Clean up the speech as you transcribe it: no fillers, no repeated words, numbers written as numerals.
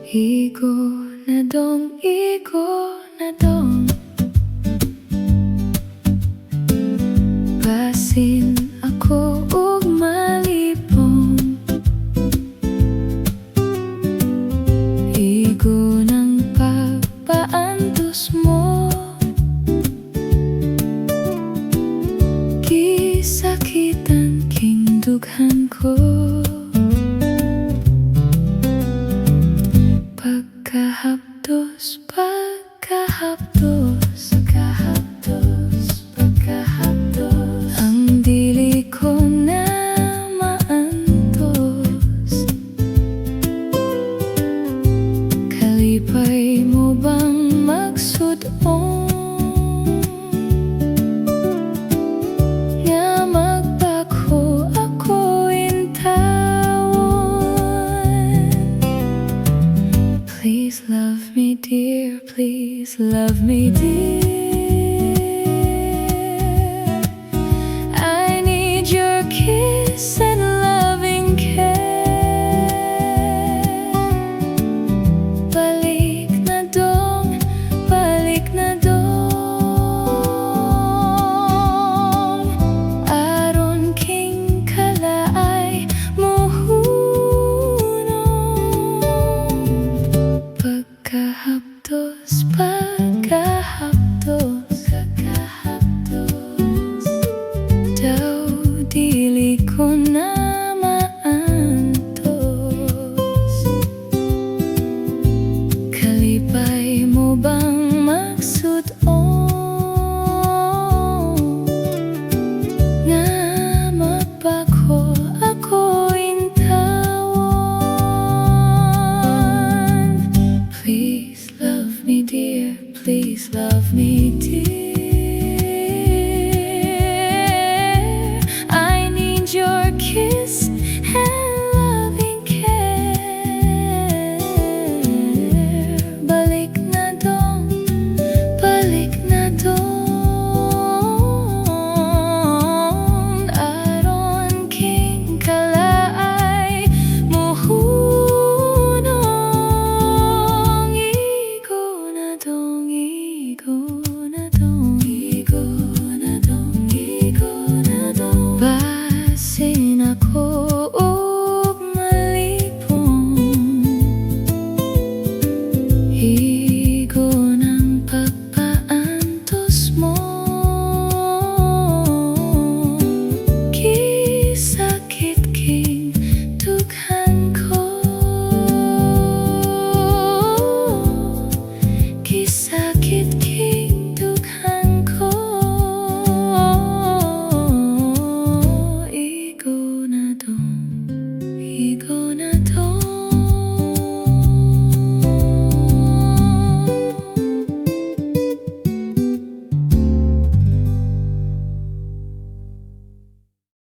Igo na dong basin ako ug malipong. Igo ng pagpaantos mo, gisakitan king dughan ko. Pagkahapdos, ang dili ko na maantos. Kalipay mo bang magsudong nga magbako ako intawan? Please love me dear, please love me dear. I need your kiss and loving care. Balik na dong, balik na dong. Aron king kalaay muhunong. Pagkahapdos, daw dili ko na maantos. Kalipay mo bang magsudong nga magbako ako intawan? Please love me dear, please love me.